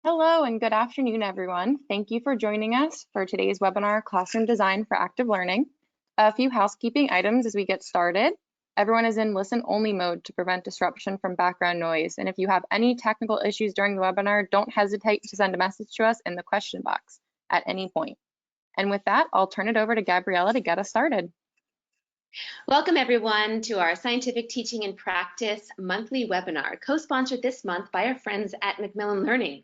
Hello and good afternoon, everyone. Thank you for joining us for today's webinar, Classroom Design for Active Learning. A few housekeeping items as we get started. Everyone is in listen-only mode to prevent disruption from background noise. And if you have any technical issues during the webinar, don't hesitate to send a message to us in the question box at any point. And with that, I'll turn it over to Gabriella to get us started. Welcome everyone to our Scientific Teaching and Practice monthly webinar, co-sponsored this month by our friends at Macmillan Learning.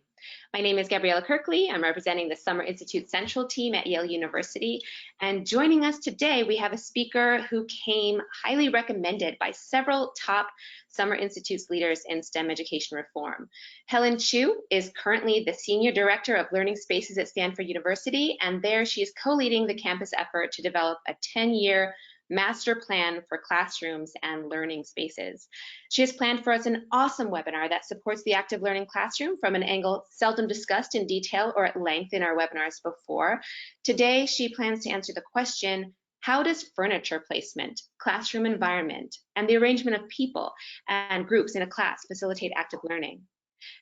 My name is Gabriella Kirkley. I'm representing the Summer Institute Central team at Yale University. And joining us today, we have a speaker who came highly recommended by several top Summer Institute's leaders in STEM education reform. Helen Chu is currently the Senior Director of Learning Spaces at Stanford University, and there she is co-leading the campus effort to develop a 10-year master plan for classrooms and learning spaces. She has planned for us an awesome webinar that supports the active learning classroom from an angle seldom discussed in detail or at length in our webinars before. Today, she plans to answer the question, how does furniture placement, classroom environment, and the arrangement of people and groups in a class facilitate active learning?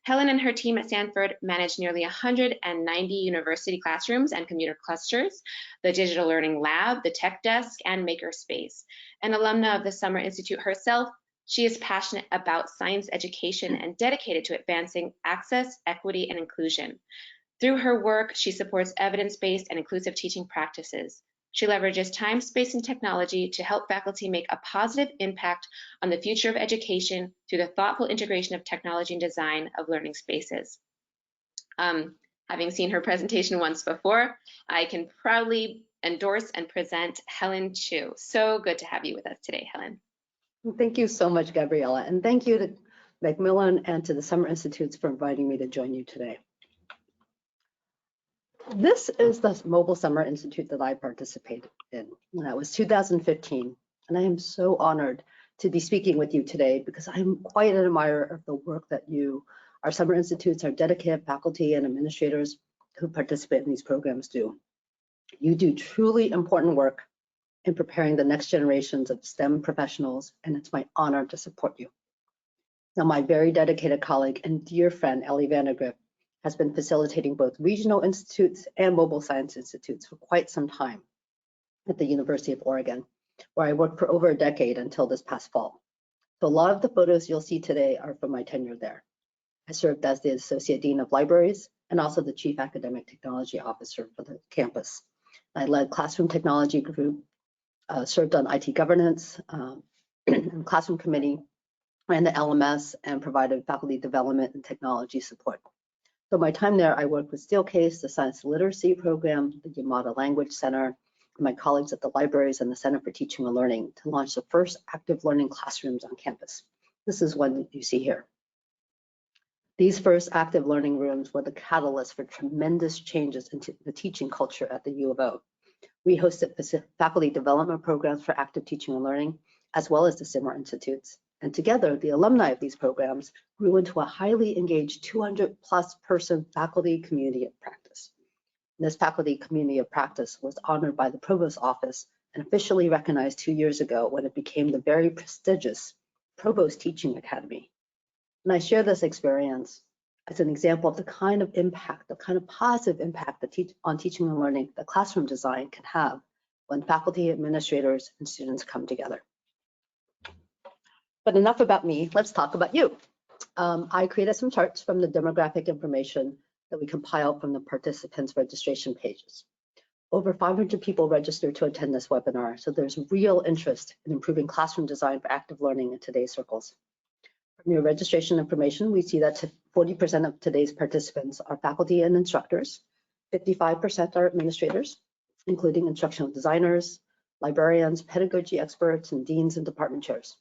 Helen and her team at Stanford manage nearly 190 university classrooms and computer clusters, the Digital Learning Lab, the Tech Desk, and Makerspace. An alumna of the Summer Institute herself, she is passionate about science education and dedicated to advancing access, equity, and inclusion. Through her work, she supports evidence-based and inclusive teaching practices. She leverages time, space, and technology to help faculty make a positive impact on the future of education through the thoughtful integration of technology and design of learning spaces. Having seen her presentation once before, I can proudly endorse and present Helen Chu. So good to have you with us today, Helen. Thank you so much, Gabriella, and thank you to Macmillan and to the Summer Institutes for inviting me to join you today. This is the Mobile Summer Institute that I participated in. That was 2015, and I am so honored to be speaking with you today because I'm quite an admirer of the work that our Summer Institutes, our dedicated faculty and administrators who participate in these programs do. You do truly important work in preparing the next generations of STEM professionals, and it's my honor to support you. Now, my very dedicated colleague and dear friend, Ellie Vandergrift, has been facilitating both regional institutes and mobile science institutes for quite some time at the University of Oregon, where I worked for over a decade until this past fall. So a lot of the photos you'll see today are from my tenure there. I served as the Associate Dean of Libraries and also the Chief Academic Technology Officer for the campus. I led Classroom Technology Group, served on IT governance, and Classroom Committee, ran the LMS, and provided faculty development and technology support. So my time there, I worked with Steelcase, the Science Literacy Program, the Yamada Language Center, and my colleagues at the libraries and the Center for Teaching and Learning to launch the first active learning classrooms on campus. This is one that you see here. These first active learning rooms were the catalyst for tremendous changes into the teaching culture at the U of O. We hosted faculty development programs for active teaching and learning, as well as the Summer Institutes. And together, the alumni of these programs grew into a highly engaged 200+ person faculty community of practice. And this faculty community of practice was honored by the Provost's office and officially recognized 2 years ago when it became the very prestigious Provost Teaching Academy. And I share this experience as an example of the kind of impact, the kind of positive impact on teaching and learning that classroom design can have when faculty, administrators, and students come together. But enough about me, let's talk about you. I created some charts from the demographic information that we compiled from the participants' registration pages. Over 500 people registered to attend this webinar, so there's real interest in improving classroom design for active learning in today's circles. From your registration information, we see that 40% of today's participants are faculty and instructors, 55% are administrators, including instructional designers, librarians, pedagogy experts, and deans and department chairs.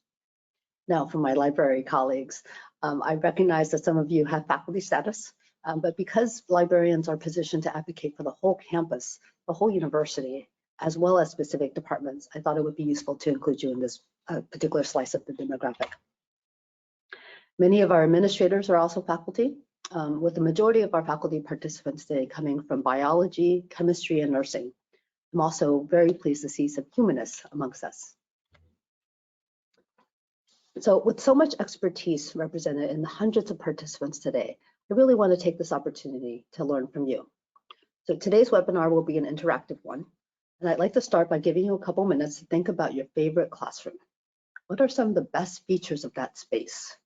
Now, for my library colleagues, I recognize that some of you have faculty status, but because librarians are positioned to advocate for the whole campus, the whole university, as well as specific departments, I thought it would be useful to include you in this particular slice of the demographic. Many of our administrators are also faculty, with the majority of our faculty participants today coming from biology, chemistry, and nursing. I'm also very pleased to see some humanists amongst us. So with so much expertise represented in the hundreds of participants today, I really want to take this opportunity to learn from you. So today's webinar will be an interactive one, and I'd like to start by giving you a couple minutes to think about your favorite classroom. What are some of the best features of that space?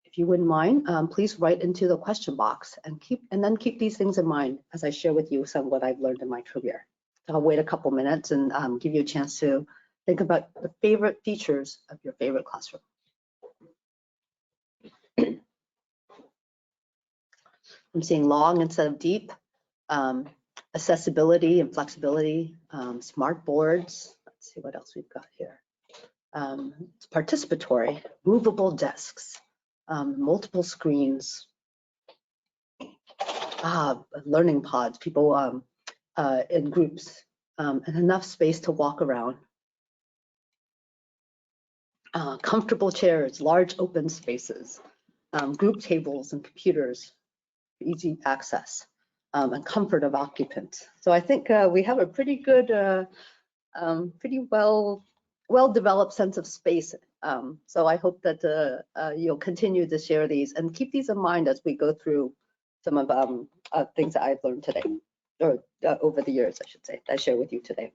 If you wouldn't mind, please write into the question box and then keep these things in mind as I share with you some of what I've learned in my career. So I'll wait a couple minutes and give you a chance to think about the favorite features of your favorite classroom. I'm seeing long instead of deep, accessibility and flexibility, smart boards. Let's see what else we've got here. It's participatory, movable desks, multiple screens, learning pods, people in groups, and enough space to walk around. Comfortable chairs, large open spaces, group tables and computers, easy access, and comfort of occupants. So I think we have a pretty good, pretty well-developed sense of space. So I hope that you'll continue to share these and keep these in mind as we go through some of things that I've learned today, or over the years, I should say, that I share with you today.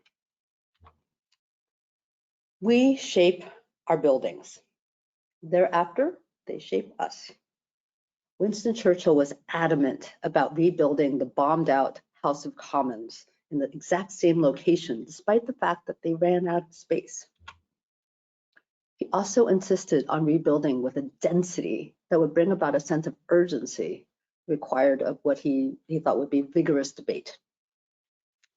We shape our buildings. Thereafter, they shape us. Winston Churchill was adamant about rebuilding the bombed out House of Commons in the exact same location, despite the fact that they ran out of space. He also insisted on rebuilding with a density that would bring about a sense of urgency required of what he thought would be vigorous debate.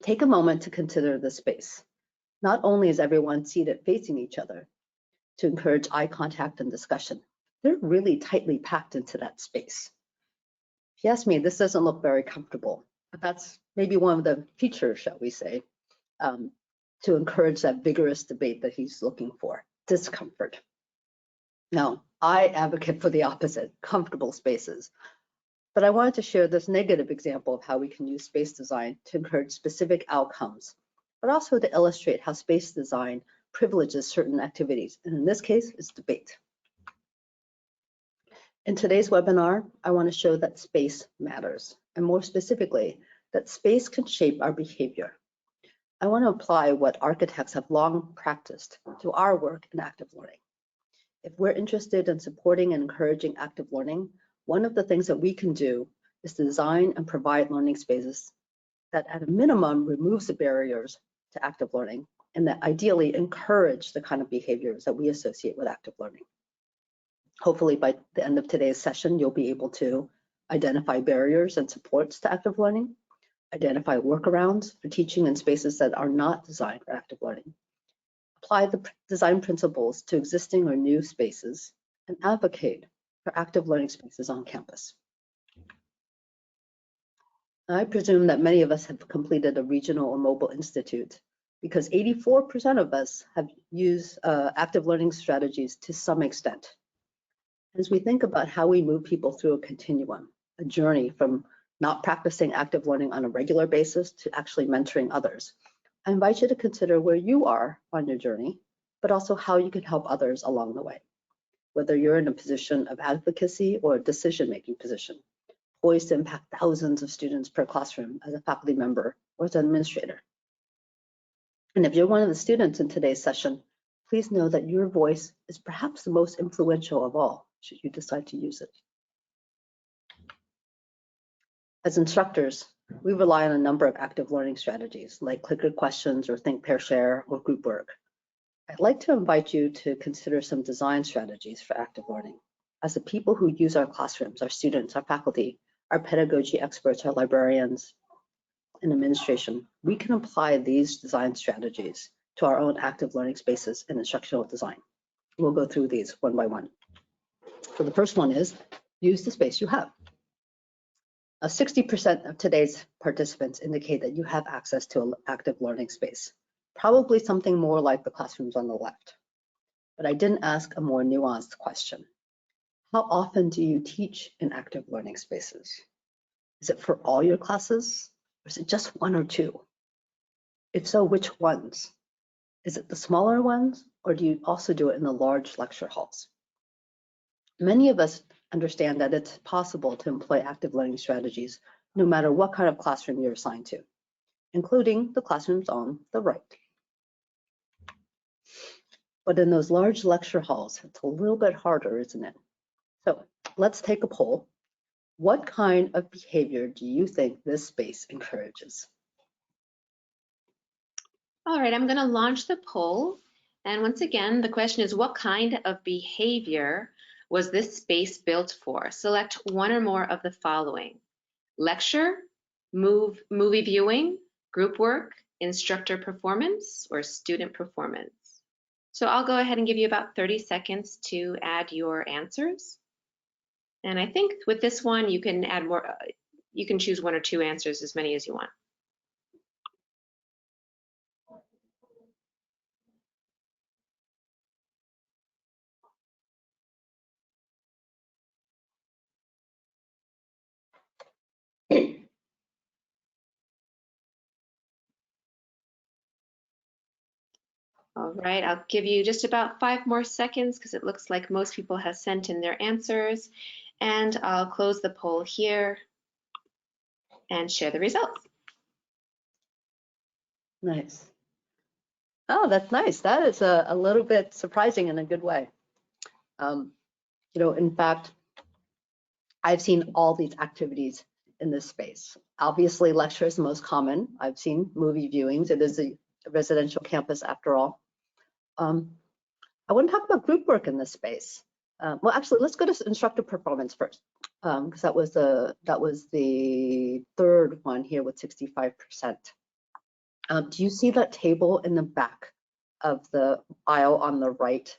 Take a moment to consider the space. Not only is everyone seated facing each other to encourage eye contact and discussion, they're really tightly packed into that space. If you ask me, this doesn't look very comfortable, but that's maybe one of the features, shall we say, to encourage that vigorous debate that he's looking for, discomfort. Now, I advocate for the opposite, comfortable spaces. But I wanted to share this negative example of how we can use space design to encourage specific outcomes, but also to illustrate how space design privileges certain activities, and in this case, it's debate. In today's webinar, I want to show that space matters, and more specifically, that space can shape our behavior. I want to apply what architects have long practiced to our work in active learning. If we're interested in supporting and encouraging active learning, one of the things that we can do is to design and provide learning spaces that at a minimum removes the barriers to active learning and that ideally encourage the kind of behaviors that we associate with active learning. Hopefully by the end of today's session, you'll be able to identify barriers and supports to active learning, identify workarounds for teaching in spaces that are not designed for active learning, apply the design principles to existing or new spaces, and advocate for active learning spaces on campus. I presume that many of us have completed a regional or mobile institute because 84% of us have used active learning strategies to some extent. As we think about how we move people through a continuum, a journey from not practicing active learning on a regular basis to actually mentoring others, I invite you to consider where you are on your journey, but also how you can help others along the way. Whether you're in a position of advocacy or a decision-making position, poised to impact thousands of students per classroom as a faculty member or as an administrator. And if you're one of the students in today's session, please know that your voice is perhaps the most influential of all, should you decide to use it. As instructors, we rely on a number of active learning strategies like clicker questions or think, pair, share, or group work. I'd like to invite you to consider some design strategies for active learning. As the people who use our classrooms, our students, our faculty, our pedagogy experts, our librarians, and administration, we can apply these design strategies to our own active learning spaces and instructional design. We'll go through these one by one. So the first one is use the space you have. 60% of today's participants indicate that you have access to an active learning space. Probably something more like the classrooms on the left. But I didn't ask a more nuanced question. How often do you teach in active learning spaces? Is it for all your classes, or is it just one or two? If so, which ones? Is it the smaller ones, or do you also do it in the large lecture halls? Many of us understand that it's possible to employ active learning strategies no matter what kind of classroom you're assigned to, including the classrooms on the right. But in those large lecture halls, it's a little bit harder, isn't it? So let's take a poll. What kind of behavior do you think this space encourages? All right, I'm going to launch the poll. And once again, the question is, what kind of behavior was this space built for? Select one or more of the following: lecture, movie viewing, group work, instructor performance, or student performance. So I'll go ahead and give you about 30 seconds to add your answers. And I think with this one, you can add more, you can choose one or two answers, as many as you want. All right, I'll give you just about 5 more seconds because it looks like most people have sent in their answers. And I'll close the poll here and share the results. Nice. Oh, that's nice. That is a little bit surprising in a good way. You know, in fact, I've seen all these activities in this space. Obviously, lecture is the most common. I've seen movie viewings. It is a residential campus after all. I want to talk about group work in this space. Well, actually, let's go to instructor performance first, because that was the third one here with 65%. Do you see that table in the back of the aisle on the right?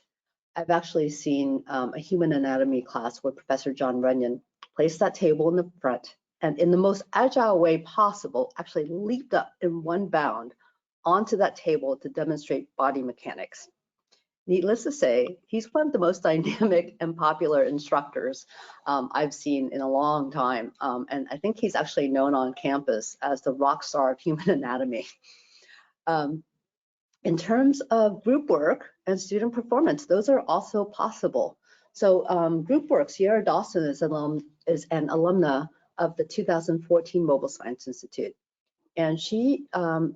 I've actually seen a human anatomy class where Professor John Runyon placed that table in the front and in the most agile way possible, actually leaped up in one bound onto that table to demonstrate body mechanics. Needless to say, he's one of the most dynamic and popular instructors I've seen in a long time. And I think he's actually known on campus as the rock star of human anatomy. In terms of group work and student performance, those are also possible. So group work, Sierra Dawson is an alumna of the 2014 Mobile Science Institute. And she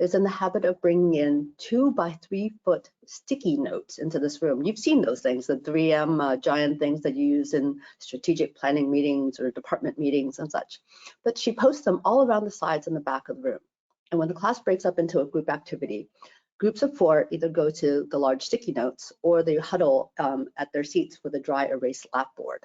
is in the habit of bringing in 2 by 3 foot sticky notes into this room. You've seen those things, the 3M giant things that you use in strategic planning meetings or department meetings and such. But she posts them all around the sides and the back of the room. And when the class breaks up into a group activity, groups of 4 either go to the large sticky notes or they huddle at their seats with a dry erase lapboard.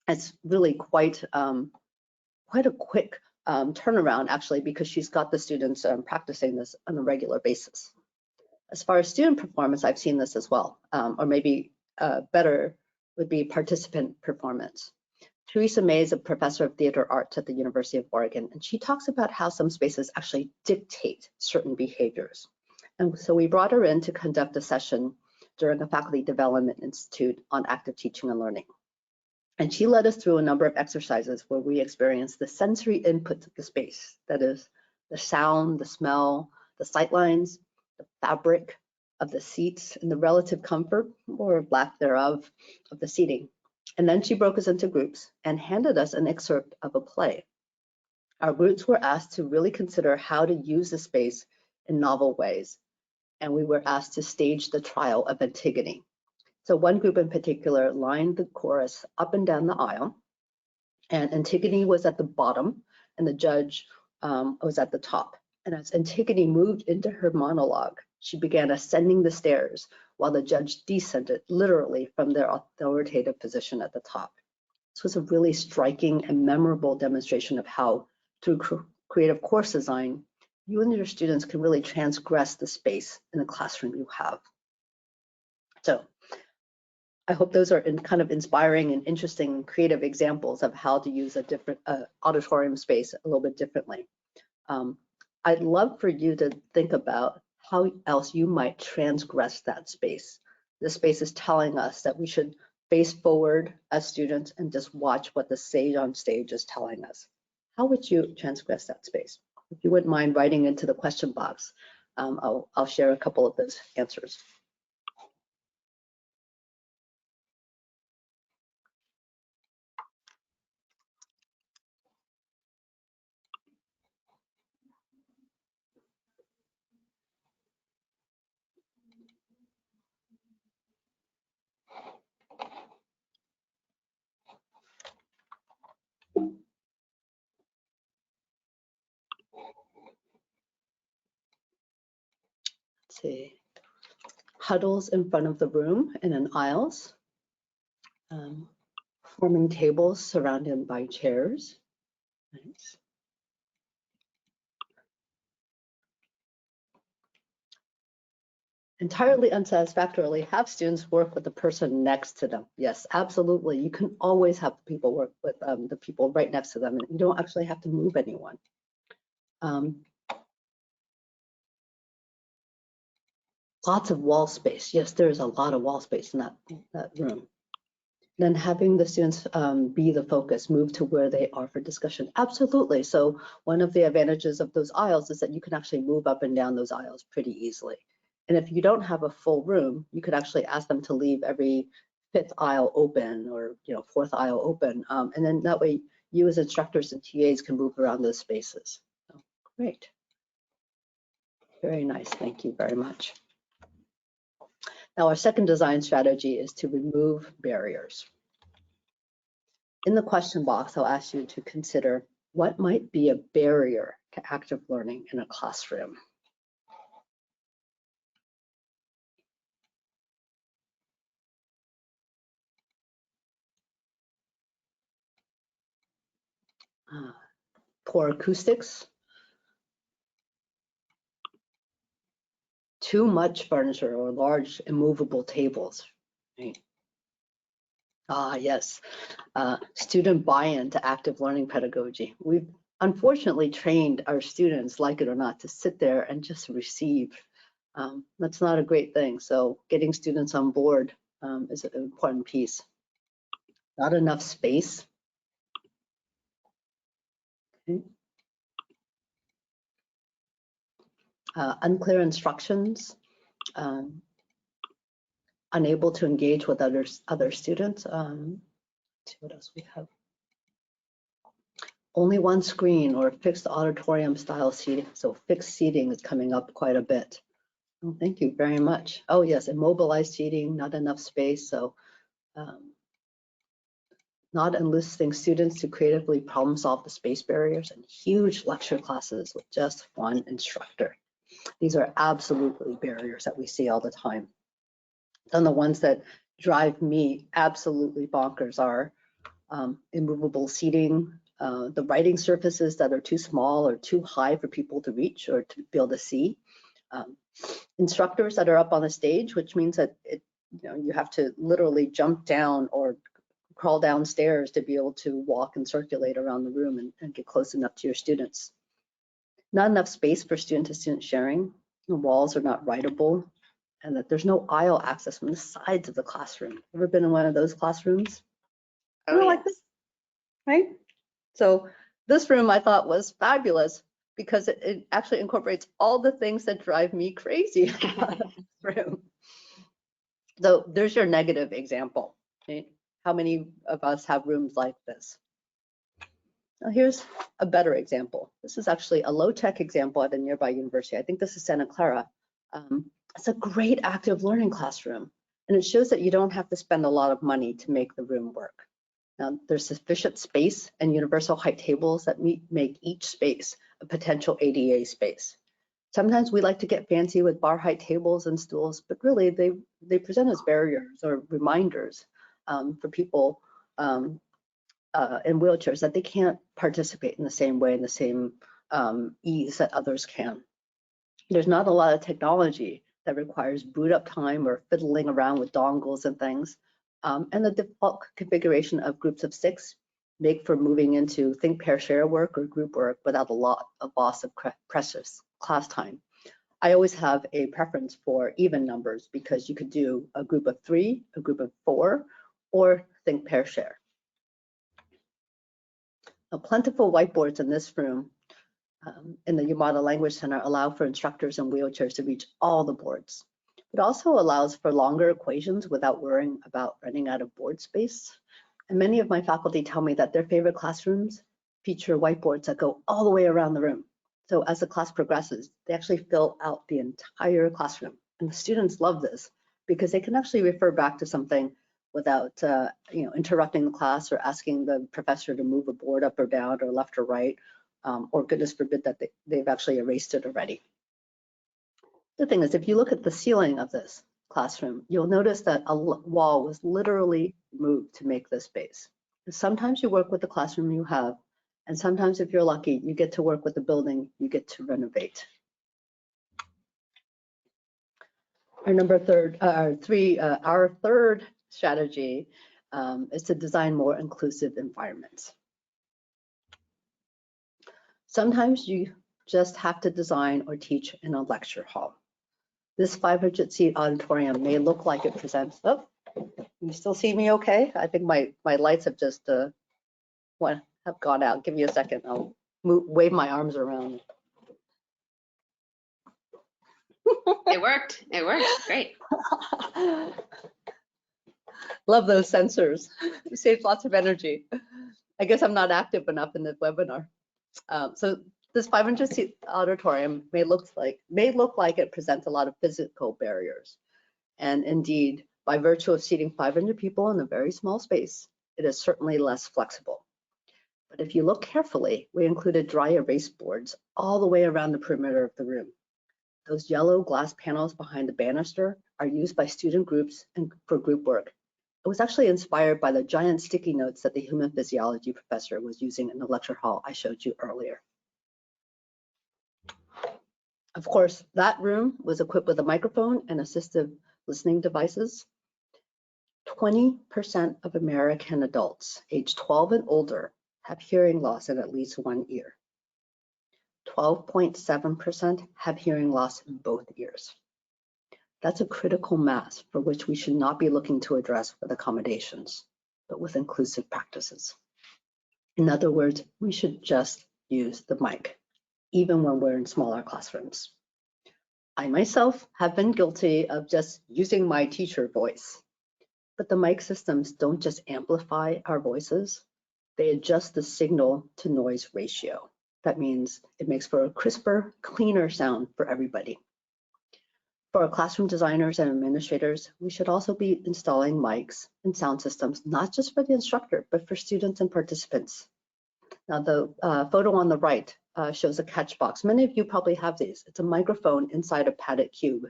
It's really quite a quick turnaround, actually, because she's got the students practicing this on a regular basis. As far as student performance, I've seen this as well, or maybe better would be participant performance. Teresa May is a professor of theater arts at the University of Oregon, and she talks about how some spaces actually dictate certain behaviors. And so we brought her in to conduct a session during a faculty development institute on active teaching and learning. And she led us through a number of exercises where we experienced the sensory inputs of the space, that is, the sound, the smell, the sightlines, the fabric of the seats, and the relative comfort, or lack thereof, of the seating. And then she broke us into groups and handed us an excerpt of a play. Our groups were asked to really consider how to use the space in novel ways, and we were asked to stage the trial of Antigone. So one group in particular lined the chorus up and down the aisle, and Antigone was at the bottom and the judge was at the top. And as Antigone moved into her monologue, she began ascending the stairs while the judge descended literally from their authoritative position at the top. This was a really striking and memorable demonstration of how, through creative course design, you and your students can really transgress the space in the classroom you have. So I hope those are kind of inspiring and interesting creative examples of how to use a different auditorium space a little bit differently. I'd love for you to think about how else you might transgress that space. This space is telling us that we should face forward as students and just watch what the sage on stage is telling us. How would you transgress that space? If you wouldn't mind writing into the question box, I'll share a couple of those answers. see, huddles in front of the room and in aisles, forming tables surrounded by chairs. Nice. Entirely unsatisfactorily, have students work with the person next to them. Yes, absolutely. You can always have people work with the people right next to them, and you don't actually have to move anyone. Lots of wall space. Yes, there's a lot of wall space in that room. Then having the students be the focus, move to where they are for discussion. Absolutely. So one of the advantages of those aisles is that you can actually move up and down those aisles pretty easily. And if you don't have a full room, you could actually ask them to leave every fifth aisle open or fourth aisle open. And then that way you as instructors and TAs can move around those spaces. So, great. Very nice. Thank you very much. Now, our second design strategy is to remove barriers. In the question box, I'll ask you to consider what might be a barrier to active learning in a classroom. Poor acoustics, too much furniture or large immovable tables. Right? Yes, student buy-in to active learning pedagogy. We've unfortunately trained our students, like it or not, to sit there and just receive. That's not a great thing. So getting students on board is an important piece. Not enough space. Okay. Unclear instructions, unable to engage with other students. Let's see what else we have. Only one screen or fixed auditorium style seating. So fixed seating is coming up quite a bit. Oh, thank you very much. Oh yes, immobilized seating, not enough space. So not enlisting students to creatively problem solve the space barriers, and huge lecture classes with just one instructor. These are absolutely barriers that we see all the time. Then the ones that drive me absolutely bonkers are immovable seating, the writing surfaces that are too small or too high for people to reach or to be able to see, instructors that are up on the stage, which means that you have to literally jump down or crawl downstairs to be able to walk and circulate around the room and get close enough to your students. Not enough space for student-to-student sharing. The walls are not writable, and that there's no aisle access from the sides of the classroom. Ever been in one of those classrooms? Oh, yes. Like this, right? So this room I thought was fabulous because it actually incorporates all the things that drive me crazy about this room. So there's your negative example. Right? How many of us have rooms like this? Now here's a better example. This is actually a low-tech example at a nearby university. I think this is Santa Clara. It's a great active learning classroom, and it shows that you don't have to spend a lot of money to make the room work. Now, there's sufficient space and universal height tables that make each space a potential ADA space. Sometimes we like to get fancy with bar height tables and stools, but really they present as barriers or reminders for people in wheelchairs that they can't participate in the same way, in the same ease that others can. There's not a lot of technology that requires boot up time or fiddling around with dongles and things. And the default configuration of groups of 6 make for moving into think, pair, share work or group work without a lot of loss of precious class time. I always have a preference for even numbers because you could do a group of 3, a group of 4, or think, pair, share. Now, plentiful whiteboards in this room in the Yamada Language Center allow for instructors in wheelchairs to reach all the boards. It also allows for longer equations without worrying about running out of board space. And many of my faculty tell me that their favorite classrooms feature whiteboards that go all the way around the room. So as the class progresses, they actually fill out the entire classroom. And the students love this because they can actually refer back to something without interrupting the class or asking the professor to move a board up or down or left or right, or goodness forbid that they've actually erased it already. The thing is, if you look at the ceiling of this classroom, you'll notice that a wall was literally moved to make this space. Sometimes you work with the classroom you have, and sometimes if you're lucky, you get to work with the building you get to renovate. Our third strategy is to design more inclusive environments. Sometimes you just have to design or teach in a lecture hall. This 500-seat auditorium may look like it presents. Oh, you still see me okay? I think my lights have just have gone out. Give me a second. I'll wave my arms around. It worked. It worked. Great. Love those sensors. It saves lots of energy. I guess I'm not active enough in the webinar. So this 500-seat auditorium may look like it presents a lot of physical barriers. And indeed, by virtue of seating 500 people in a very small space, it is certainly less flexible. But if you look carefully, we included dry erase boards all the way around the perimeter of the room. Those yellow glass panels behind the banister are used by student groups and for group work. It was actually inspired by the giant sticky notes that the human physiology professor was using in the lecture hall I showed you earlier. Of course, that room was equipped with a microphone and assistive listening devices. 20% of American adults aged 12 and older have hearing loss in at least one ear. 12.7% have hearing loss in both ears. That's a critical mass for which we should not be looking to address with accommodations, but with inclusive practices. In other words, we should just use the mic, even when we're in smaller classrooms. I myself have been guilty of just using my teacher voice, but the mic systems don't just amplify our voices, they adjust the signal to noise ratio. That means it makes for a crisper, cleaner sound for everybody. For our classroom designers and administrators, we should also be installing mics and sound systems, not just for the instructor, but for students and participants. Now, the photo on the right shows a catch box. Many of you probably have these. It's a microphone inside a padded cube.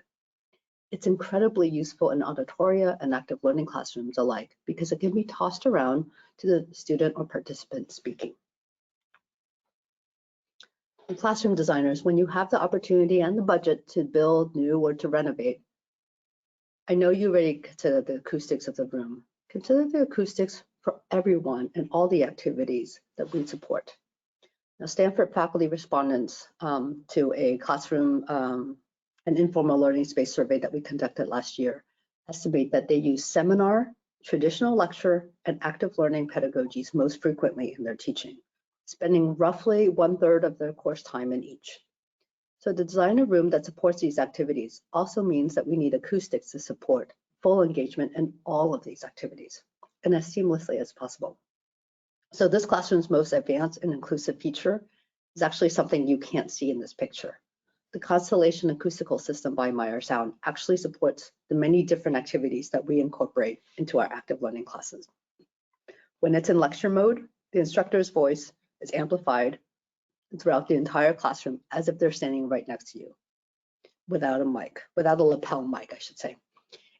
It's incredibly useful in auditoria and active learning classrooms alike because it can be tossed around to the student or participant speaking. And classroom designers, when you have the opportunity and the budget to build new or to renovate, I know you already consider the acoustics of the room. Consider the acoustics for everyone and all the activities that we support. Now, Stanford faculty respondents to a classroom an informal learning space survey that we conducted last year estimate that they use seminar, traditional lecture, and active learning pedagogies most frequently in their teaching, spending roughly 1/3 of their course time in each. So to design a room that supports these activities also means that we need acoustics to support full engagement in all of these activities and as seamlessly as possible. So this classroom's most advanced and inclusive feature is actually something you can't see in this picture. The Constellation Acoustical System by Meyer Sound actually supports the many different activities that we incorporate into our active learning classes. When it's in lecture mode, the instructor's voice is amplified throughout the entire classroom as if they're standing right next to you, without a mic, without a lapel mic, I should say.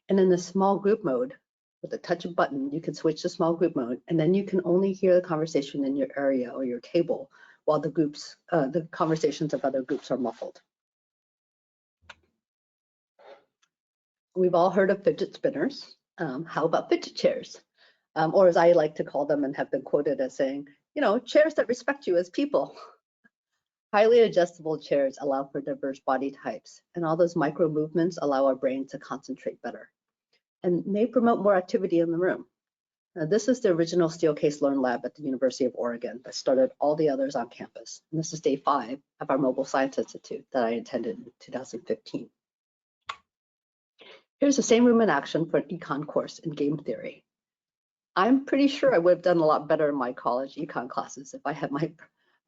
And in the small group mode, with a touch of a button, you can switch to small group mode, and then you can only hear the conversation in your area or your table while the conversations of other groups are muffled. We've all heard of fidget spinners. How about fidget chairs? Or as I like to call them and have been quoted as saying, chairs that respect you as people. Highly adjustable chairs allow for diverse body types, and all those micro movements allow our brain to concentrate better and may promote more activity in the room. Now, this is the original Steelcase Learn Lab at the University of Oregon that started all the others on campus. And this is day 5 of our Mobile Science Institute that I attended in 2015. Here's the same room in action for an econ course in game theory. I'm pretty sure I would have done a lot better in my college econ classes if I had my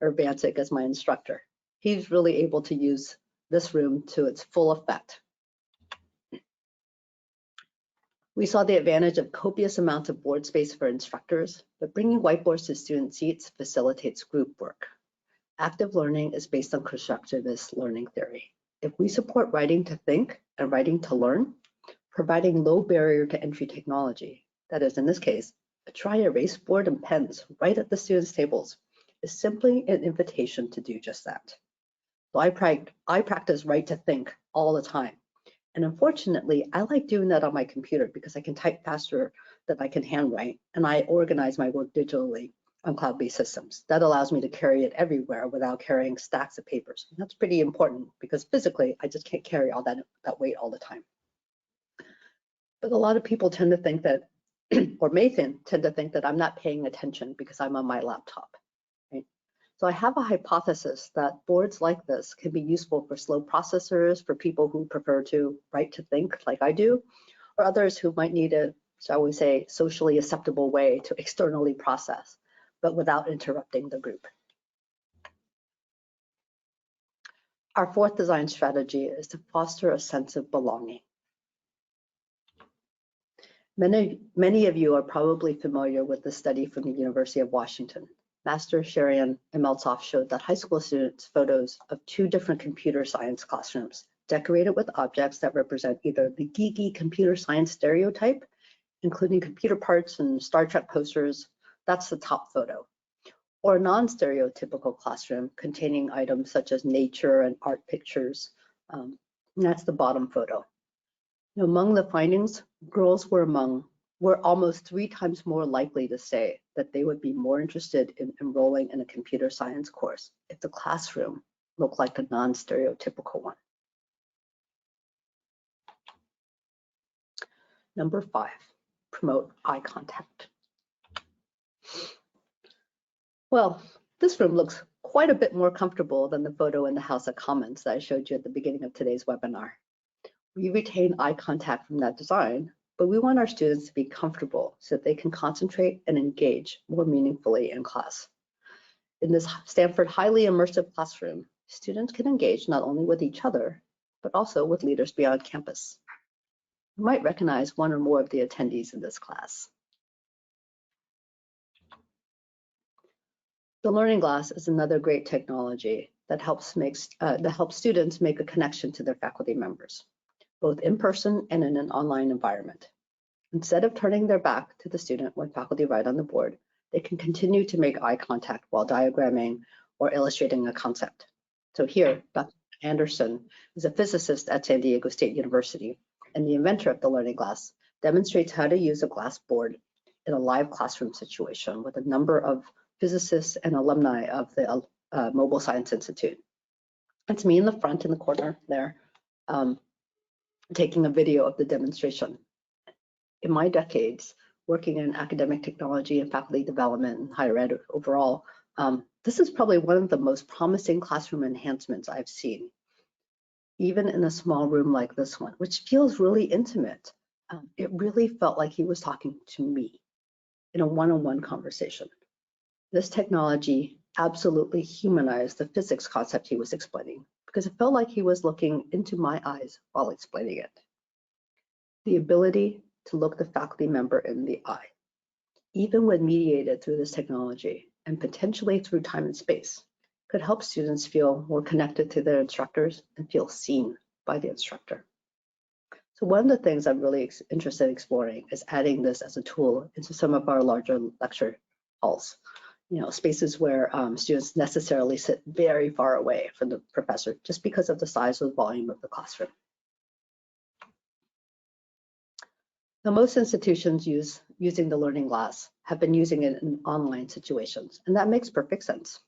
Urbantic as my instructor. He's really able to use this room to its full effect. We saw the advantage of copious amounts of board space for instructors, but bringing whiteboards to student seats facilitates group work. Active learning is based on constructivist learning theory. If we support writing to think and writing to learn, providing low barrier to entry technology, that is, in this case, a dry erase board and pens right at the students' tables, is simply an invitation to do just that. So I practice write to think all the time. And unfortunately, I like doing that on my computer because I can type faster than I can handwrite, and I organize my work digitally on cloud-based systems. That allows me to carry it everywhere without carrying stacks of papers. And that's pretty important because physically, I just can't carry all that weight all the time. But a lot of people tend to think that, or may tend to think that I'm not paying attention because I'm on my laptop. Right? So I have a hypothesis that boards like this can be useful for slow processors, for people who prefer to write to think like I do, or others who might need a, shall we say, socially acceptable way to externally process, but without interrupting the group. Our fourth design strategy is to foster a sense of belonging. Many of you are probably familiar with the study from the University of Washington. Master, Sherian, and Meltzoff showed that high school students' photos of 2 different computer science classrooms decorated with objects that represent either the geeky computer science stereotype, including computer parts and Star Trek posters, that's the top photo, or a non-stereotypical classroom containing items such as nature and art pictures, and that's the bottom photo. Among the findings, girls were almost 3 times more likely to say that they would be more interested in enrolling in a computer science course if the classroom looked like the non-stereotypical one. Number 5, promote eye contact. Well, this room looks quite a bit more comfortable than the photo in the House of Commons that I showed you at the beginning of today's webinar. We retain eye contact from that design, but we want our students to be comfortable so that they can concentrate and engage more meaningfully in class. In this Stanford highly immersive classroom, students can engage not only with each other, but also with leaders beyond campus. You might recognize one or more of the attendees in this class. The Learning Glass is another great technology that helps students make a connection to their faculty members, both in person and in an online environment. Instead of turning their back to the student when faculty write on the board, they can continue to make eye contact while diagramming or illustrating a concept. So here, Dr. Anderson is a physicist at San Diego State University and the inventor of the Learning Glass, demonstrates how to use a glass board in a live classroom situation with a number of physicists and alumni of the Mobile Science Institute. That's me in the front in the corner there, taking a video of the demonstration. In my decades working in academic technology and faculty development and higher ed overall, this is probably one of the most promising classroom enhancements I've seen, even in a small room like this one, which feels really intimate. It really felt like he was talking to me in a one-on-one conversation. This technology absolutely humanized the physics concept he was explaining because it felt like he was looking into my eyes while explaining it. The ability to look the faculty member in the eye, even when mediated through this technology and potentially through time and space, could help students feel more connected to their instructors and feel seen by the instructor. So one of the things I'm really interested in exploring is adding this as a tool into some of our larger lecture halls, spaces where students necessarily sit very far away from the professor just because of the size or volume of the classroom. Now, most institutions using the Learning Glass have been using it in online situations, and that makes perfect sense.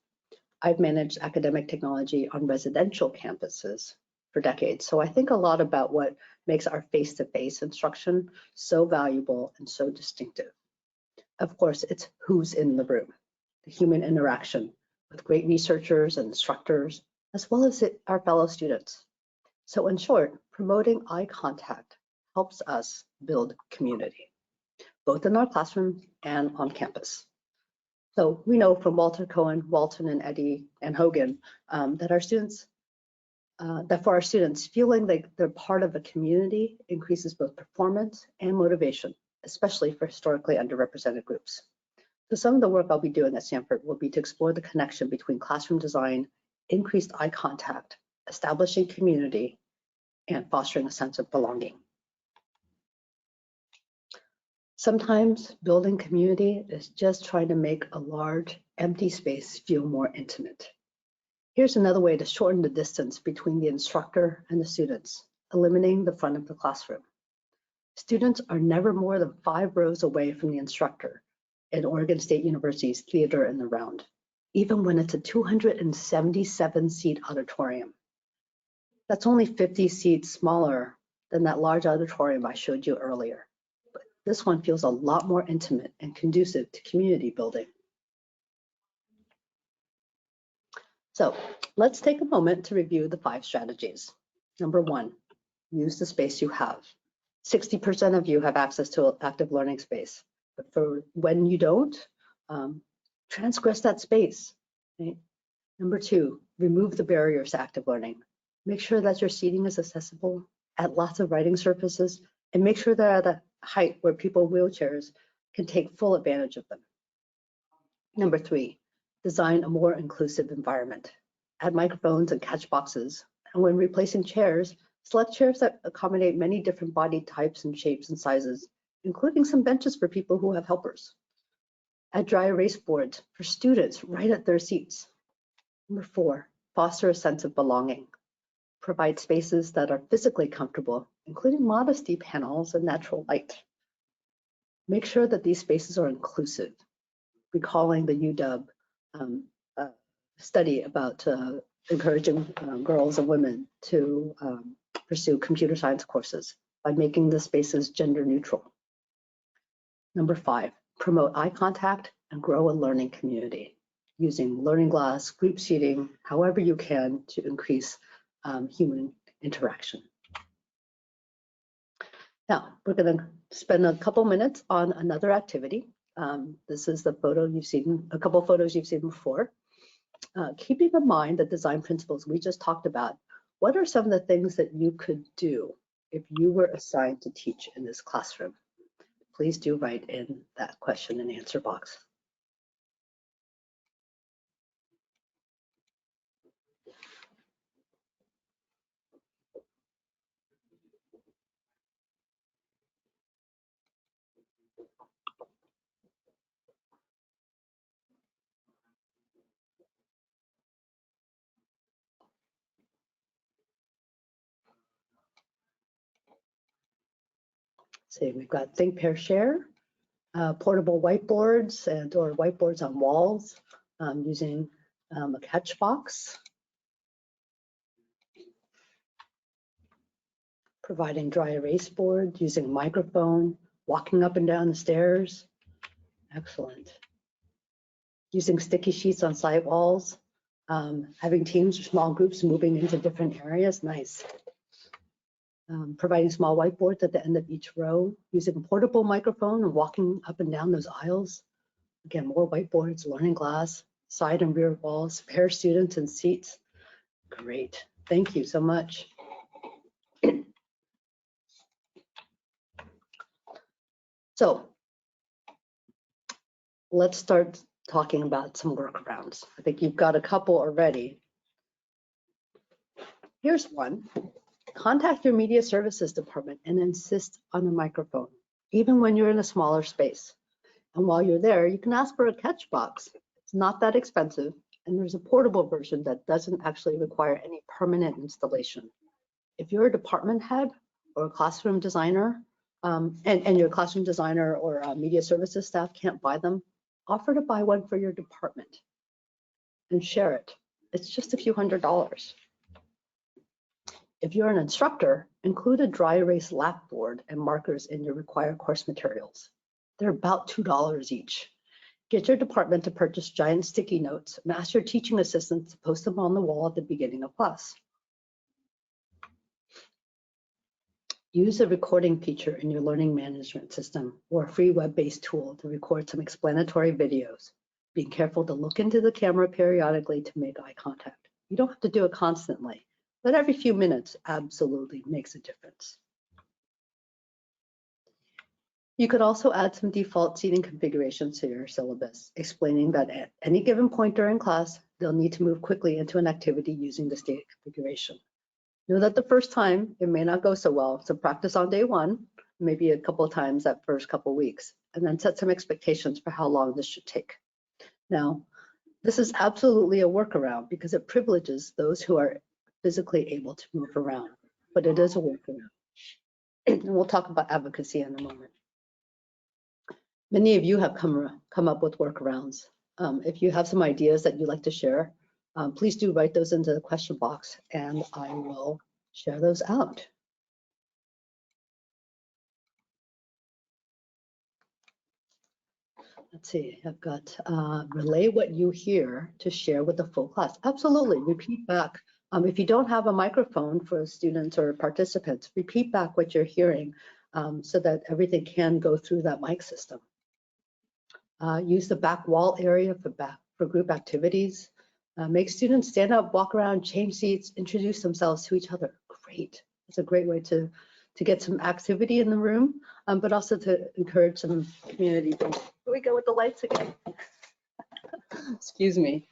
I've managed academic technology on residential campuses for decades, so I think a lot about what makes our face-to-face instruction so valuable and so distinctive. Of course, it's who's in the room, the human interaction with great researchers and instructors, as well as our fellow students. So in short, promoting eye contact helps us build community, both in our classroom and on campus. So we know from Walter Cohen, Walton, and Eddie and Hogan that for our students, feeling like they're part of a community increases both performance and motivation, especially for historically underrepresented groups. So some of the work I'll be doing at Stanford will be to explore the connection between classroom design, increased eye contact, establishing community, and fostering a sense of belonging. Sometimes building community is just trying to make a large, empty space feel more intimate. Here's another way to shorten the distance between the instructor and the students, eliminating the front of the classroom. Students are never more than 5 rows away from the instructor in Oregon State University's Theater in the Round, even when it's a 277-seat auditorium. That's only 50 seats smaller than that large auditorium I showed you earlier. But this one feels a lot more intimate and conducive to community building. So let's take a moment to review the 5 strategies. Number 1, use the space you have. 60% of you have access to an active learning space, but for when you don't, transgress that space. Right? Number 2, remove the barriers to active learning. Make sure that your seating is accessible, add lots of writing surfaces, and make sure they're at a height where people in wheelchairs can take full advantage of them. Number 3, design a more inclusive environment. Add microphones and catch boxes, and when replacing chairs, select chairs that accommodate many different body types and shapes and sizes, including some benches for people who have helpers. Add dry erase boards for students right at their seats. Number 4, foster a sense of belonging. Provide spaces that are physically comfortable, including modesty panels and natural light. Make sure that these spaces are inclusive, recalling the UW study about encouraging girls and women to pursue computer science courses by making the spaces gender neutral. Number 5, promote eye contact and grow a learning community using learning glass, group seating, however you can to increase human interaction. Now, we're going to spend a couple minutes on another activity. This is the photo you've seen, a couple photos you've seen before. Keeping in mind the design principles we just talked about, what are some of the things that you could do if you were assigned to teach in this classroom? Please do write in that question and answer box. So we've got Think, Pair, Share, portable whiteboards or whiteboards on walls using a catch box, providing dry erase board using a microphone, walking up and down the stairs. Excellent. Using sticky sheets on side walls, having teams or small groups moving into different areas. Nice. Providing small whiteboards at the end of each row, using a portable microphone and walking up and down those aisles. Again, more whiteboards, learning glass, side and rear walls, pair students and seats. Great, thank you so much. So let's start talking about some workarounds. I think you've got a couple already. Here's one. Contact your media services department and insist on a microphone, even when you're in a smaller space. And while you're there, you can ask for a catch box. It's not that expensive, and there's a portable version that doesn't actually require any permanent installation. If you're a department head or a classroom designer, and your classroom designer or media services staff can't buy them, offer to buy one for your department and share it. It's just a few $100s. If you're an instructor, include a dry erase lap board and markers in your required course materials. They're about $2 each. Get your department to purchase giant sticky notes and ask your teaching assistant to post them on the wall at the beginning of class. Use a recording feature in your learning management system or a free web-based tool to record some explanatory videos. Be careful to look into the camera periodically to make eye contact. You don't have to do it constantly, but every few minutes absolutely makes a difference. You could also add some default seating configurations to your syllabus, explaining that at any given point during class, they'll need to move quickly into an activity using the stated configuration. Know that the first time it may not go so well, so practice on day one, maybe a couple of times that first couple of weeks, and then set some expectations for how long this should take. Now, this is absolutely a workaround because it privileges those who are physically able to move around, but it is a workaround. And we'll talk about advocacy in a moment. Many of you have come up with workarounds. If you have some ideas that you'd like to share, please do write those into the question box and I will share those out. Let's see, I've got relay what you hear to share with the full class. Absolutely, repeat back. If you don't have a microphone for students or participants, repeat back what you're hearing so that everything can go through that mic system. Use the back wall area for group activities. Make students stand up, walk around, change seats, introduce themselves to each other. Great, it's a great way to get some activity in the room, but also to encourage some community. Here we go with the lights again. Excuse me.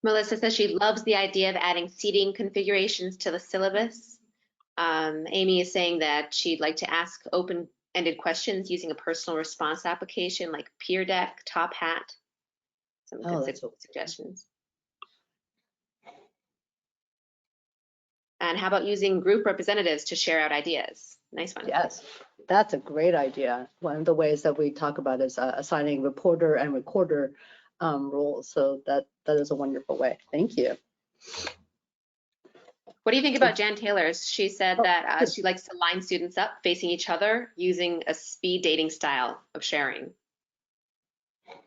Melissa says she loves the idea of adding seating configurations to the syllabus. Amy is saying that she'd like to ask open-ended questions using a personal response application like Peer Deck, Top Hat. Some good suggestions. And how about using group representatives to share out ideas? Nice one. Yes, that's a great idea. One of the ways that we talk about is assigning reporter and recorder roles. So that is a wonderful way. Thank you. What do you think about Jan Taylor's? She said that she likes to line students up facing each other using a speed dating style of sharing.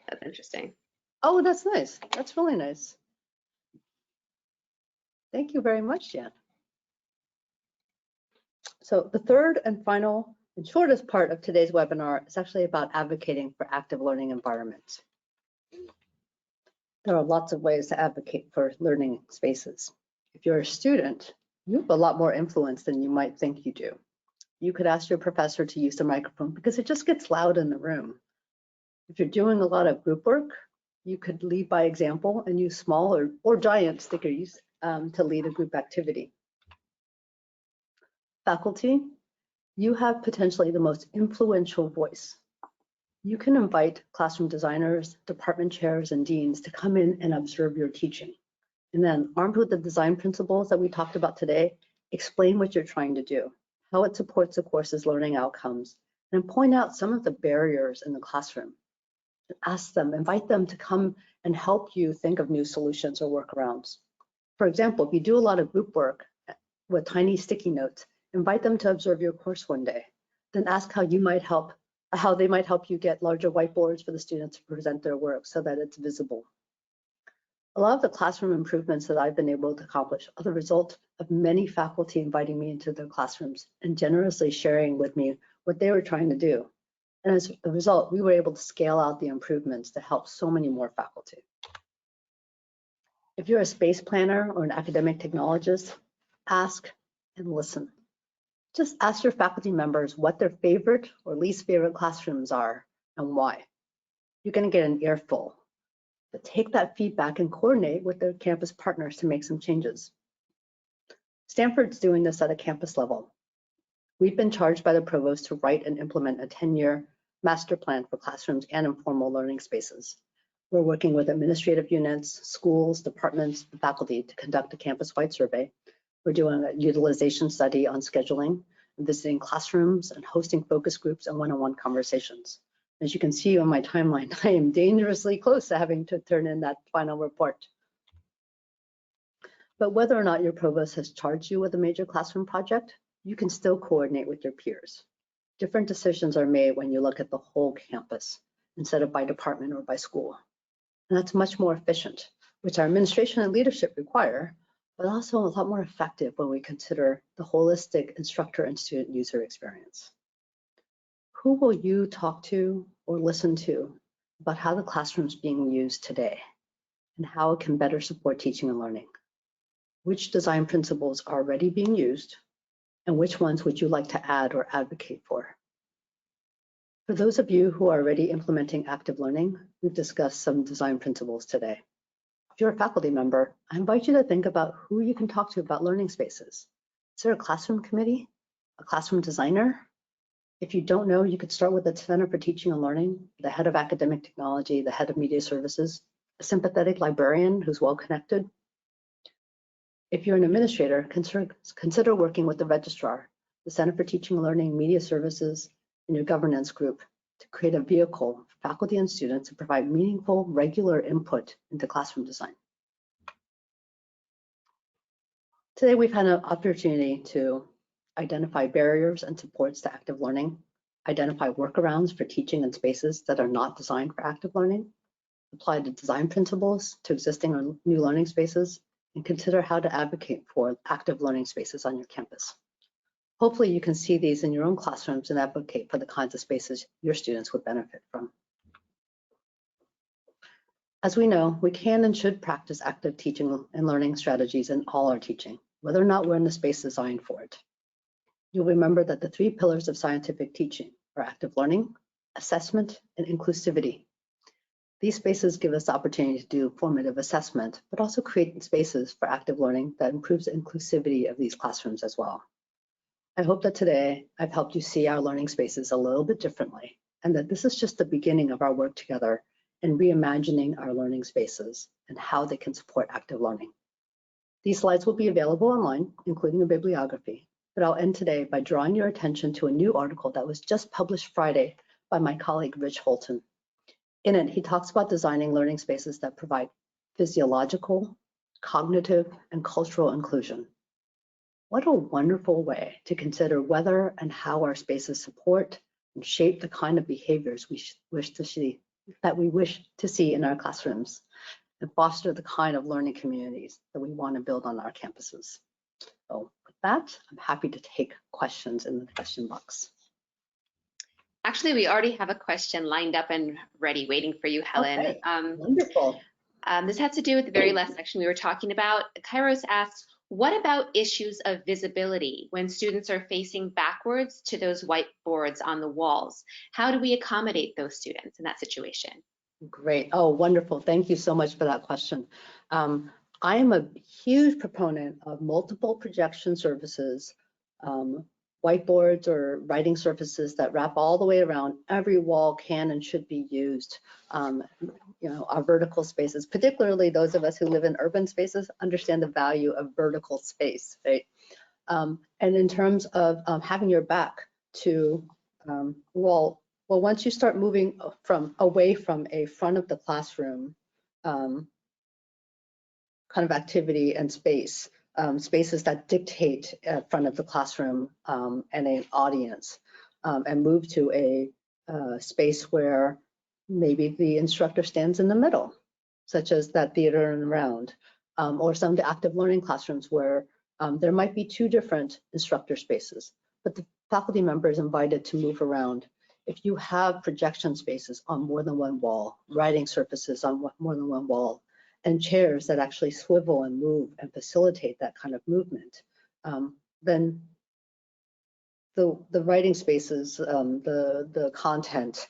That's interesting. Oh, that's nice. That's really nice. Thank you very much, Jan. So the third and final and shortest part of today's webinar is actually about advocating for active learning environments. There are lots of ways to advocate for learning spaces. If you're a student, you have a lot more influence than you might think you do. You could ask your professor to use the microphone because it just gets loud in the room. If you're doing a lot of group work, you could lead by example and use small or giant stickers to lead a group activity. Faculty, you have potentially the most influential voice. You can invite classroom designers, department chairs, and deans to come in and observe your teaching. And then, armed with the design principles that we talked about today, explain what you're trying to do, how it supports the course's learning outcomes, and point out some of the barriers in the classroom. Ask them, invite them to come and help you think of new solutions or workarounds. For example, if you do a lot of group work with tiny sticky notes, invite them to observe your course one day. Then ask how they might help you get larger whiteboards for the students to present their work so that it's visible. A lot of the classroom improvements that I've been able to accomplish are the result of many faculty inviting me into their classrooms and generously sharing with me what they were trying to do. And as a result, we were able to scale out the improvements to help so many more faculty. If you're a space planner or an academic technologist, ask and listen. Just ask your faculty members what their favorite or least favorite classrooms are and why. You're going to get an earful. But take that feedback and coordinate with their campus partners to make some changes. Stanford's doing this at a campus level. We've been charged by the provost to write and implement a 10-year master plan for classrooms and informal learning spaces. We're working with administrative units, schools, departments, and faculty to conduct a campus-wide survey. We're doing a utilization study on scheduling, visiting classrooms, and hosting focus groups and one-on-one conversations. As you can see on my timeline, I am dangerously close to having to turn in that final report. But whether or not your provost has charged you with a major classroom project, you can still coordinate with your peers. Different decisions are made when you look at the whole campus instead of by department or by school. And that's much more efficient, which our administration and leadership require, but also a lot more effective when we consider the holistic instructor and student user experience. Who will you talk to or listen to about how the classroom is being used today and how it can better support teaching and learning? Which design principles are already being used and which ones would you like to add or advocate for? For those of you who are already implementing active learning, we've discussed some design principles today. If you're a faculty member, I invite you to think about who you can talk to about learning spaces. Is there a classroom committee, a classroom designer? If you don't know, you could start with the Center for Teaching and Learning, the head of academic technology, the head of media services, a sympathetic librarian who's well connected. If you're an administrator, consider working with the registrar, the Center for Teaching and Learning, media services, and your governance group to create a vehicle for faculty and students to provide meaningful, regular input into classroom design. Today, we've had an opportunity to identify barriers and supports to active learning, identify workarounds for teaching in spaces that are not designed for active learning, apply the design principles to existing or new learning spaces, and consider how to advocate for active learning spaces on your campus. Hopefully you can see these in your own classrooms and advocate for the kinds of spaces your students would benefit from. As we know, we can and should practice active teaching and learning strategies in all our teaching, whether or not we're in the space designed for it. You'll remember that the 3 pillars of scientific teaching are active learning, assessment, and inclusivity. These spaces give us the opportunity to do formative assessment, but also create spaces for active learning that improves the inclusivity of these classrooms as well. I hope that today I've helped you see our learning spaces a little bit differently, and that this is just the beginning of our work together in reimagining our learning spaces and how they can support active learning. These slides will be available online, including a bibliography, but I'll end today by drawing your attention to a new article that was just published Friday by my colleague, Rich Holton. In it, he talks about designing learning spaces that provide physiological, cognitive, and cultural inclusion. What a wonderful way to consider whether and how our spaces support and shape the kind of behaviors we wish to see in our classrooms and foster the kind of learning communities that we want to build on our campuses. So with that, I'm happy to take questions in the question box. Actually, we already have a question lined up and ready, waiting for you, Helen. Okay. Wonderful. This has to do with the very last section we were talking about. Kairos asks, what about issues of visibility when students are facing backwards to those whiteboards on the walls? How do we accommodate those students in that situation? Great. Oh, wonderful. Thank you so much for that question. I am a huge proponent of multiple projection surfaces, whiteboards or writing surfaces that wrap all the way around. Every wall can and should be used. Our vertical spaces, particularly those of us who live in urban spaces, understand the value of vertical space, right? And in terms of having your back to wall, well, once you start moving away from a front of the classroom kind of activity and space, spaces that dictate front of the classroom and an audience, and move to a space where maybe the instructor stands in the middle, such as that theater and round, or some of the active learning classrooms where there might be 2 different instructor spaces, but the faculty member is invited to move around. If you have projection spaces on more than one wall, writing surfaces on more than one wall, and chairs that actually swivel and move and facilitate that kind of movement, then the writing spaces, the content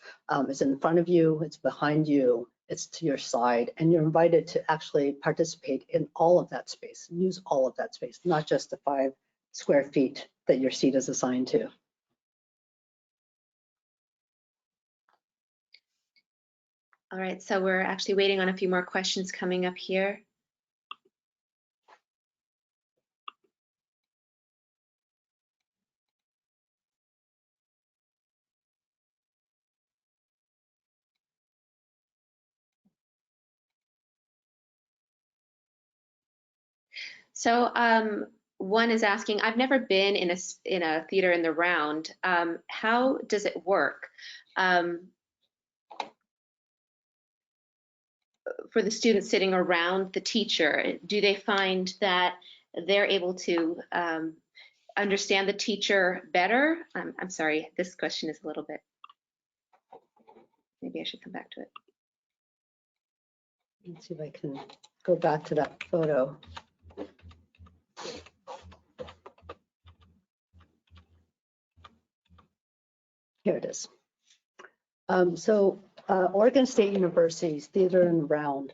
is in front of you, it's behind you, it's to your side, and you're invited to actually participate in all of that space, use all of that space, not just the 5 square feet that your seat is assigned to. All right, so we're actually waiting on a few more questions coming up here. So one is asking, I've never been in a theater in the round. How does it work? For the students sitting around the teacher, do they find that they're able to understand the teacher better? I'm sorry, this question is a little bit, maybe I should come back to it. Let's see if I can go back to that photo. Here it is. Oregon State University's Theater and Round,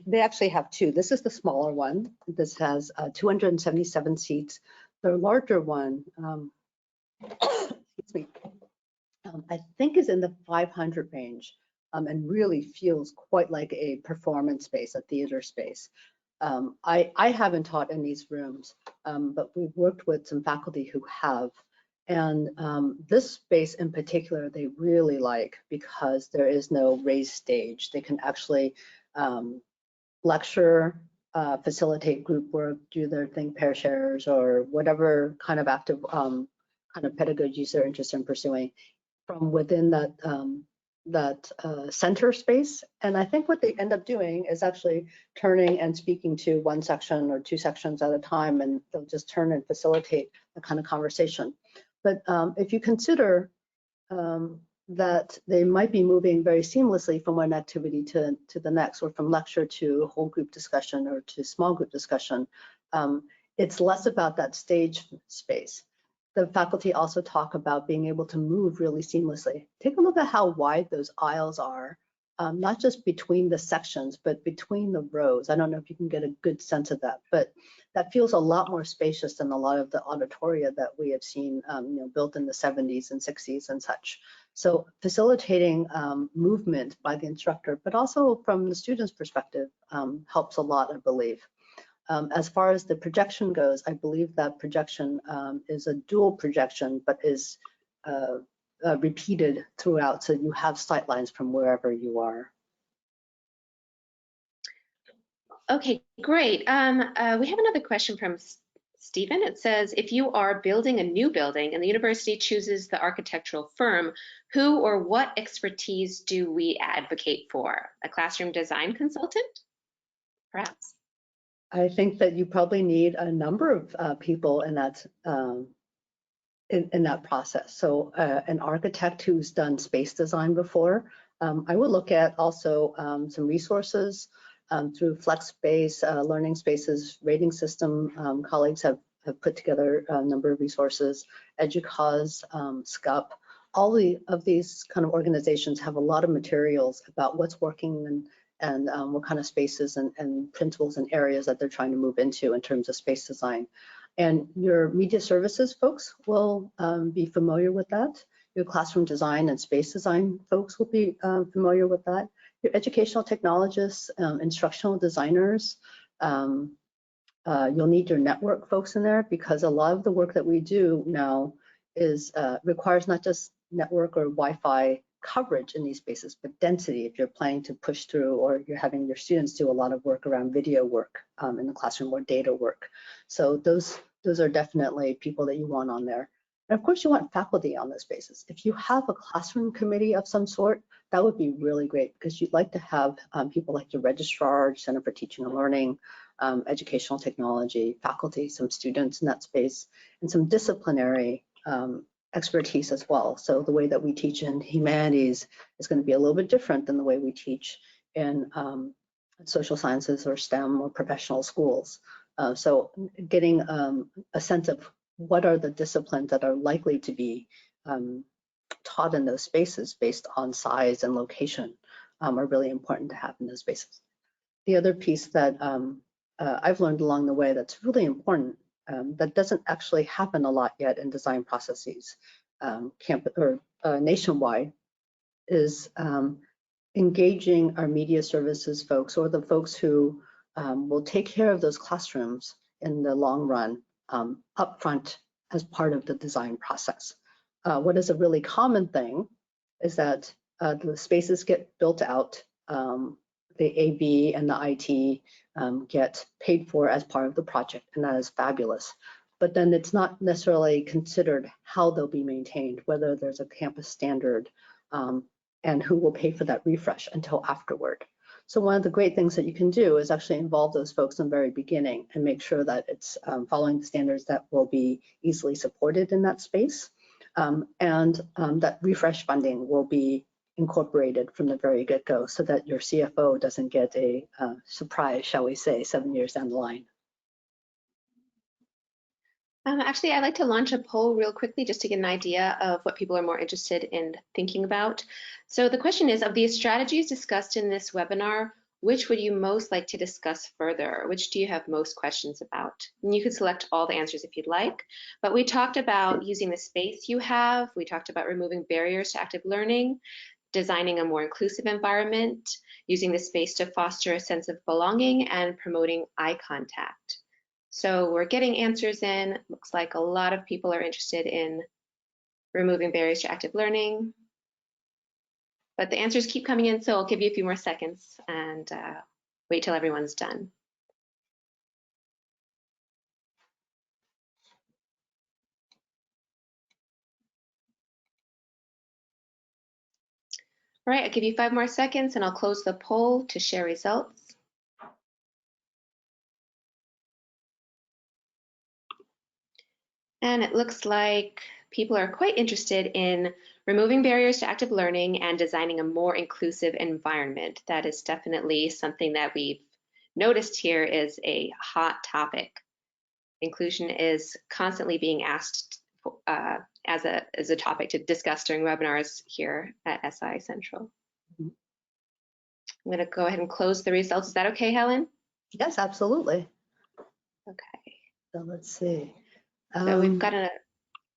they actually have two. This is the smaller one. This has 277 seats. The larger one, excuse me, I think is in the 500 range, and really feels quite like a performance space, a theater space. I haven't taught in these rooms, but we've worked with some faculty who have. And this space in particular, they really like because there is no raised stage. They can actually lecture, facilitate group work, do their thing, pair shares, or whatever kind of active kind of pedagogies they're interested in pursuing from within that center space. And I think what they end up doing is actually turning and speaking to one section or two sections at a time, and they'll just turn and facilitate the kind of conversation. But if you consider that they might be moving very seamlessly from one activity to the next, or from lecture to whole group discussion or to small group discussion, it's less about that stage space. The faculty also talk about being able to move really seamlessly. Take a look at how wide those aisles are, not just between the sections, but between the rows. I don't know if you can get a good sense of that, but that feels a lot more spacious than a lot of the auditoria that we have seen built in the 70s and 60s and such. So facilitating movement by the instructor, but also from the student's perspective, helps a lot, I believe. As far as the projection goes, I believe that projection is a dual projection, but is repeated throughout, so you have sight lines from wherever you are. Okay, great. We have another question from Stephen. It says, if you are building a new building and the university chooses the architectural firm, who or what expertise do we advocate for? A classroom design consultant, perhaps? I think that you probably need a number of people in that in that process. So an architect who's done space design before. I would look at also some resources through Flex Space, Learning Spaces rating system. Colleagues have put together a number of resources. EDUCAUSE, SCUP, all of these kind of organizations have a lot of materials about what's working and what kind of spaces and principles and areas that they're trying to move into in terms of space design. And your media services folks will be familiar with that. Your classroom design and space design folks will be familiar with that. Your educational technologists, instructional designers, you'll need your network folks in there, because a lot of the work that we do now is requires not just network or Wi-Fi coverage in these spaces, but density if you're planning to push through, or you're having your students do a lot of work around video work in the classroom or data work. So those are definitely people that you want on there. And of course you want faculty on those spaces. If you have a classroom committee of some sort, that would be really great, because you'd like to have people like the registrar, Center for Teaching and Learning, educational technology, faculty, some students in that space, and some disciplinary expertise as well. So the way that we teach in humanities is going to be a little bit different than the way we teach in social sciences or STEM or professional schools. So getting a sense of what are the disciplines that are likely to be taught in those spaces based on size and location are really important to have in those spaces. The other piece that I've learned along the way that's really important, that doesn't actually happen a lot yet in design processes nationwide, is engaging our media services folks, or the folks who will take care of those classrooms in the long run upfront as part of the design process. What is a really common thing is that the spaces get built out, the AV and the IT get paid for as part of the project, and that is fabulous. But then it's not necessarily considered how they'll be maintained, whether there's a campus standard, and who will pay for that refresh until afterward. So one of the great things that you can do is actually involve those folks in the very beginning and make sure that it's following the standards that will be easily supported in that space, and that refresh funding will be incorporated from the very get-go, so that your CFO doesn't get a surprise, shall we say, 7 years down the line. Actually, I'd like to launch a poll real quickly just to get an idea of what people are more interested in thinking about. So the question is, of the strategies discussed in this webinar, which would you most like to discuss further? Which do you have most questions about? And you could select all the answers if you'd like, but we talked about using the space you have. We talked about removing barriers to active learning, designing a more inclusive environment, using the space to foster a sense of belonging, and promoting eye contact. So we're getting answers in. Looks like a lot of people are interested in removing barriers to active learning. But the answers keep coming in, so I'll give you a few more seconds and wait till everyone's done. All right, I'll give you 5 more seconds and I'll close the poll to share results. And it looks like people are quite interested in removing barriers to active learning and designing a more inclusive environment. That is definitely something that we've noticed here is a hot topic. Inclusion is constantly being asked as a topic to discuss during webinars here at SI Central. I'm going to go ahead and close the results. Is that okay, Helen? Yes, absolutely. Okay. So let's see. So we've got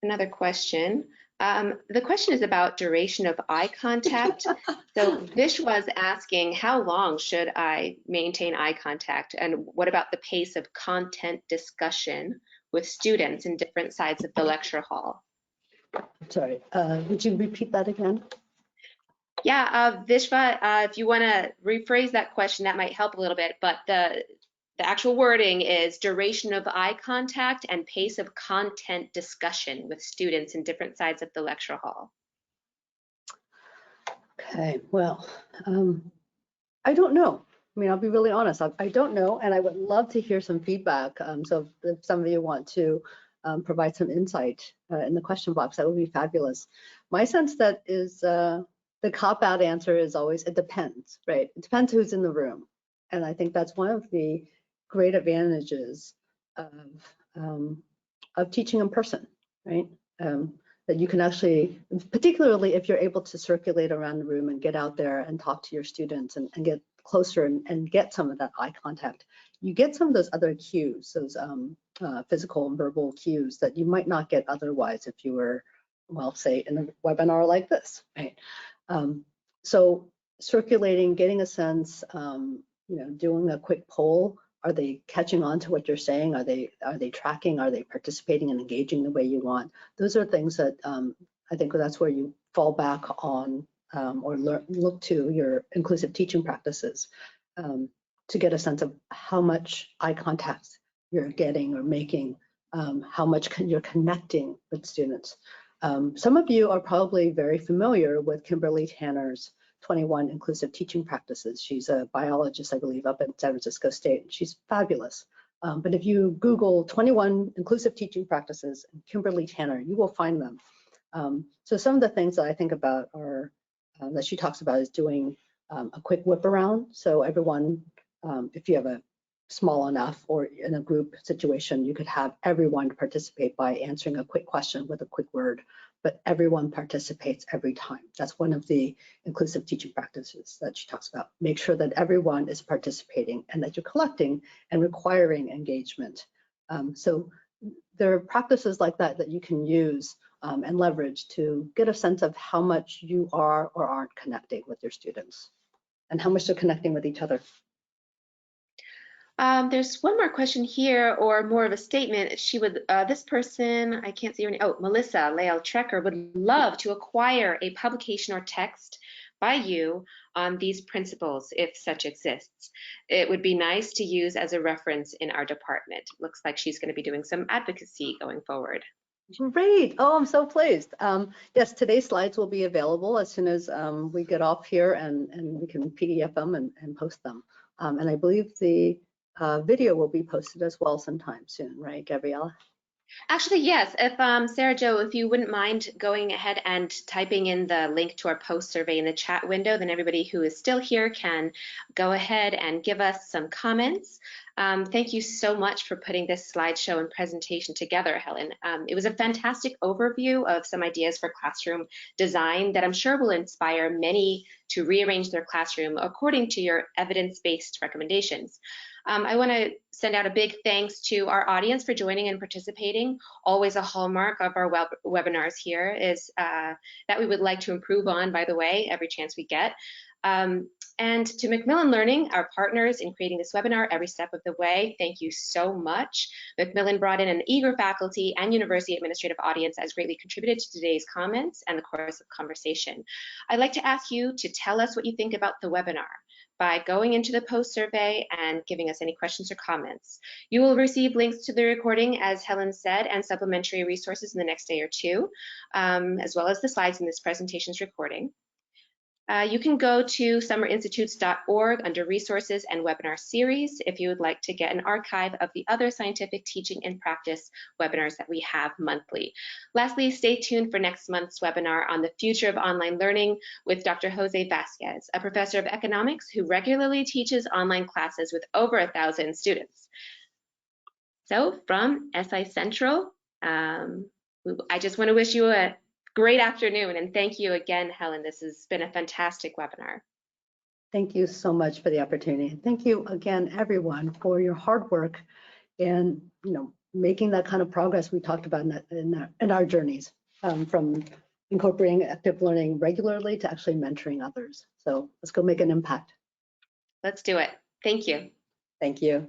another question. The question is about duration of eye contact. So Vish was asking, how long should I maintain eye contact? And what about the pace of content discussion with students in different sides of the lecture hall? Sorry, would you repeat that again? Yeah, Vishva, if you want to rephrase that question, that might help a little bit. But the actual wording is duration of eye contact and pace of content discussion with students in different sides of the lecture hall. Okay, well, I don't know. I mean, I'll be really honest. I don't know, and I would love to hear some feedback. So if some of you want to provide some insight in the question box, that would be fabulous. My sense that is the cop-out answer is always, it depends, right? It depends who's in the room. And I think that's one of the great advantages of teaching in person, right? That you can actually, particularly if you're able to circulate around the room and get out there and talk to your students and get closer and get some of that eye contact, you get some of those other cues, those physical and verbal cues that you might not get otherwise if you were, well, say in a webinar like this, right? So circulating, getting a sense, doing a quick poll. Are they catching on to what you're saying? Are they tracking? Are they participating and engaging the way you want? Those are things that I think that's where you fall back on or look to your inclusive teaching practices to get a sense of how much eye contact you're getting or making, how much you're connecting with students. Some of you are probably very familiar with Kimberly Tanner's 21 inclusive teaching practices. She's a biologist, I believe, up at San Francisco State. She's fabulous. But if you Google 21 inclusive teaching practices and Kimberly Tanner, you will find them. So some of the things that I think about are that she talks about is doing a quick whip around. So everyone, if you have a small enough or in a group situation, you could have everyone participate by answering a quick question with a quick word, but everyone participates every time. That's one of the inclusive teaching practices that she talks about. Make sure that everyone is participating and that you're collecting and requiring engagement. So there are practices like that that you can use and leverage to get a sense of how much you are or aren't connecting with your students and how much they're connecting with each other. There's one more question here, or more of a statement. She would, this person, I can't see her name, oh, Melissa Lael Trecker would love to acquire a publication or text by you on these principles, if such exists. It would be nice to use as a reference in our department. Looks like she's going to be doing some advocacy going forward. Great. Oh, I'm so pleased. Yes, today's slides will be available as soon as we get off here and we can PDF them and post them. And I believe the video will be posted as well sometime soon, right, Gabriella? Actually, yes. If Sarah Jo, if you wouldn't mind going ahead and typing in the link to our post survey in the chat window, then everybody who is still here can go ahead and give us some comments. Thank you so much for putting this slideshow and presentation together, Helen. It was a fantastic overview of some ideas for classroom design that I'm sure will inspire many to rearrange their classroom according to your evidence-based recommendations. I want to send out a big thanks to our audience for joining and participating. Always a hallmark of our webinars here is that we would like to improve on, by the way, every chance we get. And to Macmillan Learning, our partners in creating this webinar every step of the way, thank you so much. Macmillan brought in an eager faculty and university administrative audience that has greatly contributed to today's comments and the course of conversation. I'd like to ask you to tell us what you think about the webinar by going into the post survey and giving us any questions or comments. You will receive links to the recording, as Helen said, and supplementary resources in the next day or two, as well as the slides in this presentation's recording. You can go to summerinstitutes.org under resources and webinar series if you would like to get an archive of the other scientific teaching and practice webinars that we have monthly. Lastly, stay tuned for next month's webinar on the future of online learning with Dr. Jose Vasquez, a professor of economics who regularly teaches online classes with over 1,000 students. So from SI Central, I just want to wish you a great afternoon, and thank you again, Helen. This has been a fantastic webinar. Thank you so much for the opportunity. Thank you again, everyone, for your hard work and making that kind of progress we talked about in our journeys, from incorporating active learning regularly to actually mentoring others. So let's go make an impact. Let's do it. Thank you. Thank you.